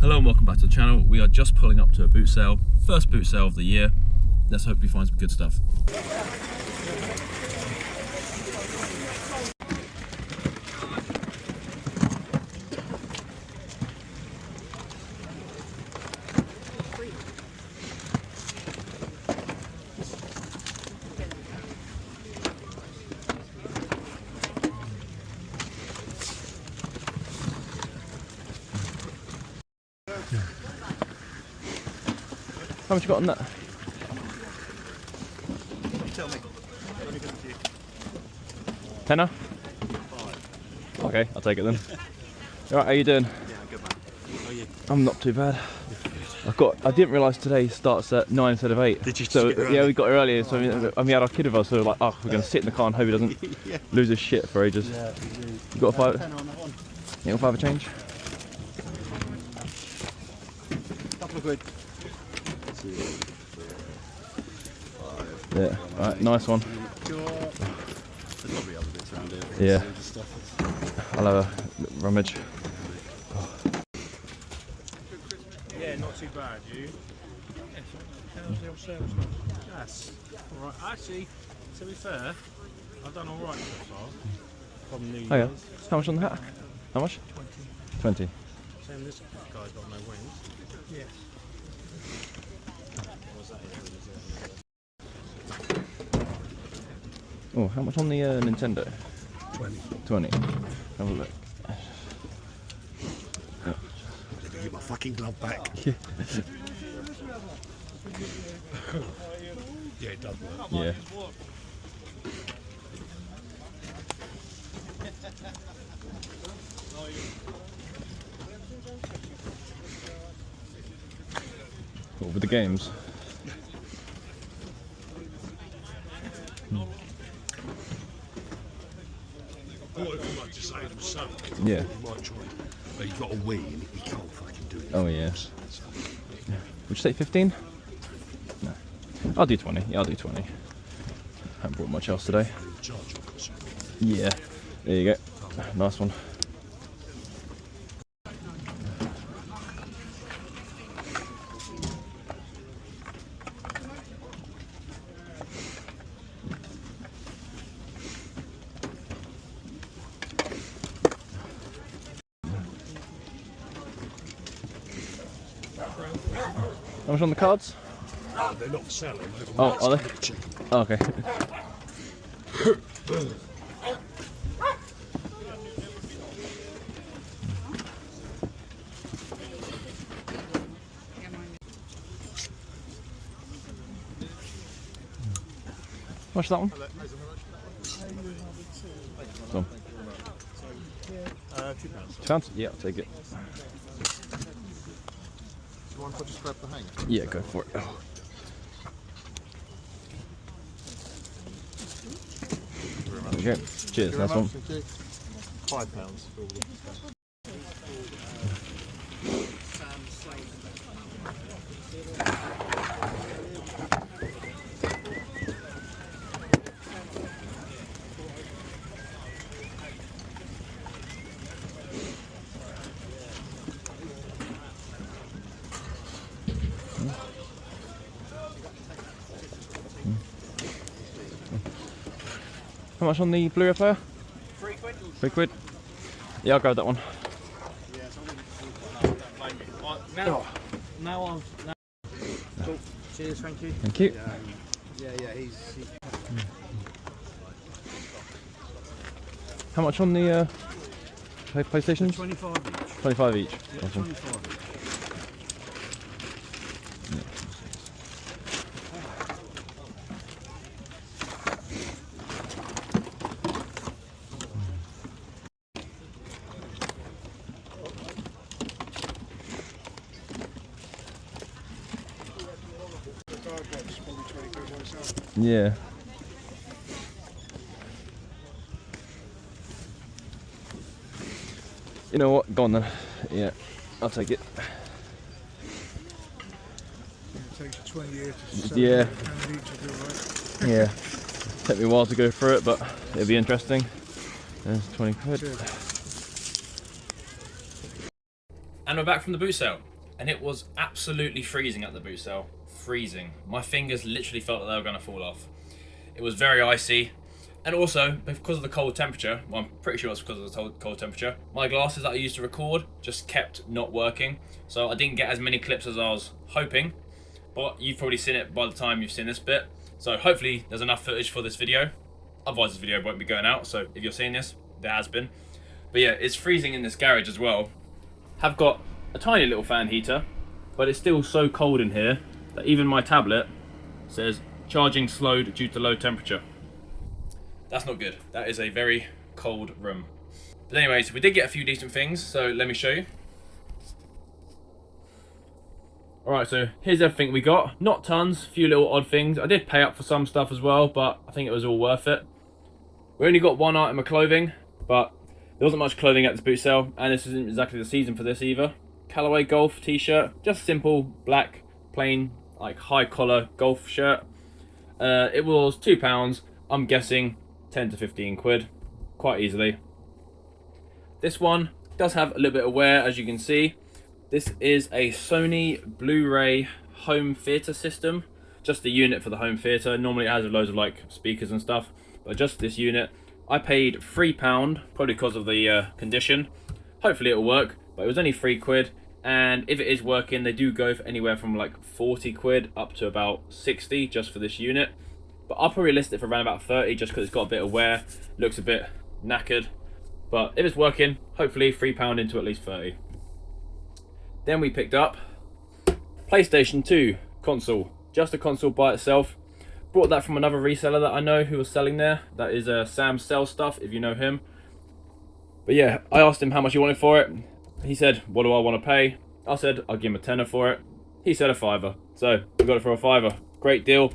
Hello and welcome back to the channel. We are just pulling up to a boot sale. First boot sale of the year. Let's hope we find some good stuff. How much you got on that? You tell me. Tenner? Okay, I'll take it then. Alright, how you doing? Yeah, good man. How are you? I'm not too bad. I didn't realise today starts at 9 instead of 8. Did you So get yeah, we got here earlier, so we had our kid with us, so we were like, oh, we're gonna sit in the car and hope he doesn't Yeah. lose his shit for ages. Yeah, You got a five? tenner on that one. You got a five change? Couple of quid. Yeah, alright, nice one. There's probably other bits around here. Yeah. Stuff. I'll have a rummage. Yeah, not too bad, you? How's the old sales gone? Yes. Alright, actually, to be fair, I've done alright so far. From New Year's. Oh yeah, how much on the hat? How much? 20. Same this guy's got no wings. Yes. Oh, how much on the Nintendo? 20. Have a look. Let me get my fucking glove back. Yeah. Yeah, it does work. Yeah. What with the games? I would like to say it was so. Yeah. You might try. But you've got a Wii and you can't fucking do it. Oh yeah. Would you say 15? No. I'll do 20. Yeah, I'll do 20. Haven't brought much else today. Yeah. There you go. Nice one. How much on the cards? No, they're not selling. Oh, are they? Oh, okay. How much is that one? So, £2. £2? Yeah, I'll take it. Do you want to just grab the hanger? Yeah, go for it. Oh. Okay, cheers, nice one. £5 for all of this stuff. How much on the Blu-ray player? £3. £3? Yeah, I'll grab that one. Now I've... Cool. Cheers, thank you. Thank you. Yeah, he's... How much on the PlayStation? 25 each. 25 each. Yeah, Awesome. 25 each. Yeah. You know what? Go on then. Yeah, I'll take it. It takes you 20 years to sell Yeah. £100 each to do right. Yeah. Take me a while to go through it, but it'll be interesting. There's 20 quid. Cheers. And we're back from the boot sale. and it was absolutely freezing at the Bootsale. Freezing. My fingers literally felt like they were going to fall off. It was very icy, and also because of the cold temperature, well, I'm pretty sure it's because of the cold temperature, my glasses that I used to record just kept not working, so I didn't get as many clips as I was hoping. But you've probably seen it by the time you've seen this bit, so hopefully there's enough footage for this video. Otherwise this video won't be going out, so if you're seeing this, there has been. But yeah, it's freezing in this garage as well. Have got a tiny little fan heater, but it's still so cold in here that even my tablet says charging slowed due to low temperature. That's not good. That is a very cold room. But anyways, we did get a few decent things, so let me show you. Alright, so here's everything we got. Not tons, a few little odd things. I did pay up for some stuff as well, but I think it was all worth it. We only got one item of clothing, but there wasn't much clothing at this boot sale, and this isn't exactly the season for this either. Callaway golf t-shirt, just simple black, plain, like high collar golf shirt. It was £2. I'm guessing 10 to 15 quid, quite easily. This one does have a little bit of wear, as you can see. This is a Sony Blu-ray home theatre system, just the unit for the home theatre. Normally it has loads of like speakers and stuff, but just this unit. I paid £3, probably because of the condition. Hopefully it'll work, but it was only 3 quid. And if it is working, they do go for anywhere from like 40 quid up to about 60 just for this unit. But I'll probably list it for around about 30 just because it's got a bit of wear, looks a bit knackered. But if it's working, hopefully £3 into at least 30. Then we picked up PlayStation 2 console, just a console by itself. Brought that from another reseller that I know who was selling there. That is Sam Sells Stuff, if you know him. But yeah, I asked him how much he wanted for it. He said, what do I want to pay? I said, I'll give him a tenner for it. He said a £5. So we got it for a £5. Great deal.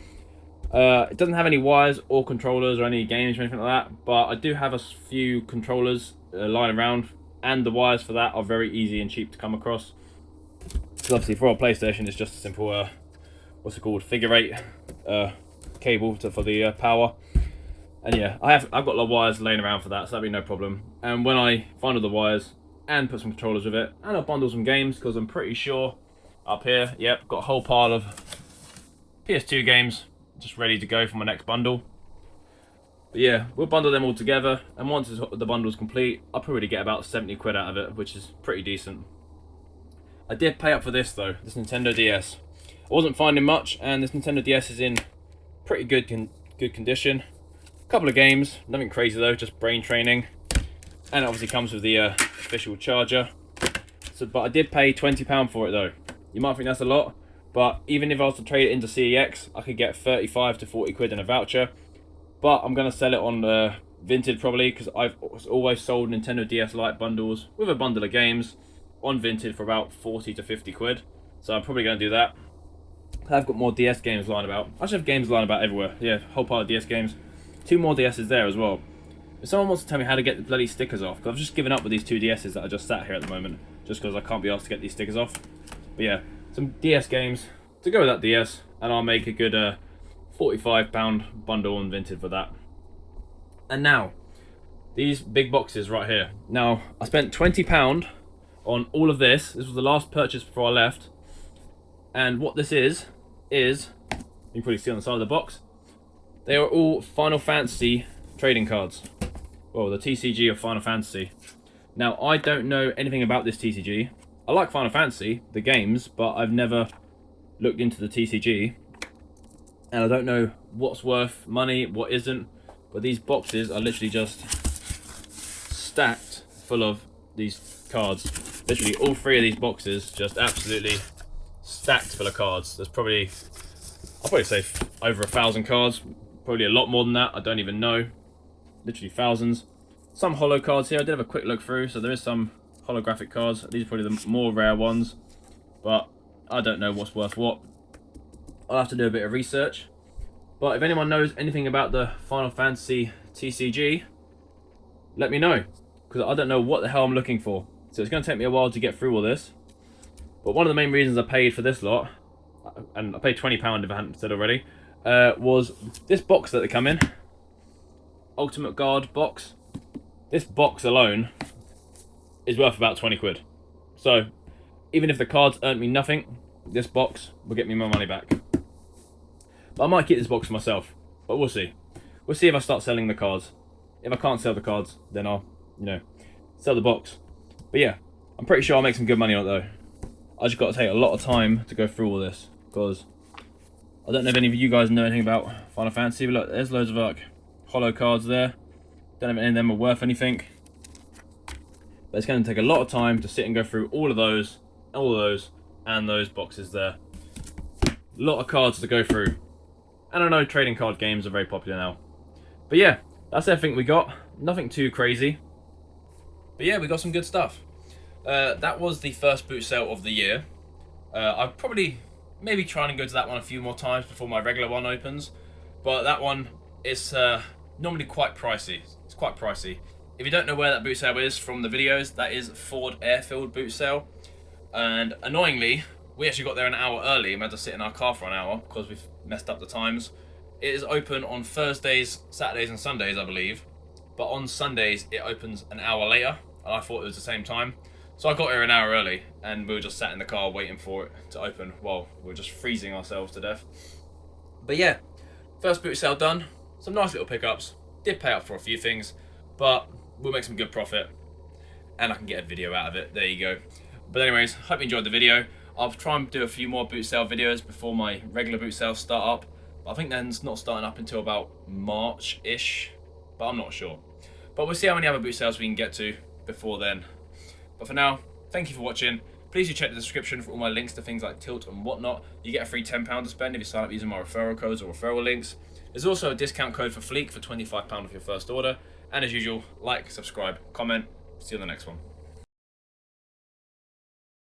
It doesn't have any wires or controllers or any games or anything like that. But I do have a few controllers lying around. And the wires for that are very easy and cheap to come across. Because obviously for our PlayStation, it's just a simple, what's it called, figure 8 cable for the power. And yeah, I've got the wires laying around for that, so that'll be no problem. And when I find all the wires and put some controllers with it, and I'll bundle some games, because I'm pretty sure up here, yep, got a whole pile of PS2 games just ready to go for my next bundle. But yeah, we'll bundle them all together, and once the bundle's complete, I'll probably get about 70 quid out of it, which is pretty decent. I did pay up for this though, this Nintendo DS. I wasn't finding much, and this Nintendo DS is in pretty good condition. A couple of games, nothing crazy though, just brain training. And it obviously comes with the official charger. So, but I did pay £20 for it though. You might think that's a lot, but even if I was to trade it into CEX, I could get 35 to 40 quid in a voucher. But I'm going to sell it on Vinted probably, because I've always sold Nintendo DS Lite bundles with a bundle of games on Vinted for about 40 to 50 quid. So I'm probably going to do that. I've got more DS games lying about. I should have games lying about everywhere. Yeah, whole pile of DS games. 2 more DSs there as well. If someone wants to tell me how to get the bloody stickers off, because I've just given up with these 2 DSs that are just sat here at the moment, just because I can't be asked to get these stickers off. But yeah, some DS games to go with that DS, and I'll make a good £45 bundle on Vinted for that. And now, these big boxes right here. Now, I spent £20 on all of this. This was the last purchase before I left. And what this is, you can probably see on the side of the box, they are all Final Fantasy trading cards. Well, the TCG of Final Fantasy. Now, I don't know anything about this TCG. I like Final Fantasy, the games, but I've never looked into the TCG. And I don't know what's worth money, what isn't. But these boxes are literally just stacked full of these cards. Literally all 3 of these boxes just absolutely stacked full of cards. There's probably, I'll probably say over 1,000 cards. Probably a lot more than that, I don't even know. Literally thousands. Some holo cards here, I did have a quick look through, so there is some holographic cards. These are probably the more rare ones, but I don't know what's worth what. I'll have to do a bit of research. But if anyone knows anything about the Final Fantasy TCG, let me know, because I don't know what the hell I'm looking for. So it's going to take me a while to get through all this. But one of the main reasons I paid for this lot, and I paid £20 if I hadn't said already, was this box that they come in. Ultimate Guard box. This box alone is worth about 20 quid. So even if the cards earned me nothing, this box will get me my money back. But I might keep this box for myself, but we'll see. We'll see if I start selling the cards. If I can't sell the cards, then I'll, you know, sell the box. But yeah, I'm pretty sure I'll make some good money on it though. I just got to take a lot of time to go through all this, because I don't know if any of you guys know anything about Final Fantasy, but look, there's loads of like holo cards there. Don't know if any of them are worth anything. But it's going to take a lot of time to sit and go through all of those, and those boxes there. A lot of cards to go through. And I know trading card games are very popular now. But yeah, that's everything we got. Nothing too crazy. But yeah, we got some good stuff. That was the first boot sale of the year. I'll probably maybe try and go to that one a few more times before my regular one opens. But that one is normally quite pricey. It's quite pricey. If you don't know where that boot sale is from the videos, that is Ford Airfield boot sale. And annoyingly, we actually got there an hour early. We had to sit in our car for an hour because we've messed up the times. It is open on Thursdays, Saturdays and Sundays, I believe. But on Sundays, it opens an hour later. And I thought it was the same time. So I got here an hour early and we were just sat in the car waiting for it to open while we were just freezing ourselves to death. But yeah, first boot sale done. Some nice little pickups. Did pay up for a few things, but we'll make some good profit. And I can get a video out of it. There you go. But anyways, hope you enjoyed the video. I'll try and do a few more boot sale videos before my regular boot sales start up. But I think that's not starting up until about March-ish, but I'm not sure. But we'll see how many other boot sales we can get to before then. But for now, thank you for watching. Please do check the description for all my links to things like Tilt and whatnot. You get a free £10 to spend if you sign up using my referral codes or referral links. There's also a discount code for Fleek for £25 off your first order. And as usual, like, subscribe, comment. See you on the next one.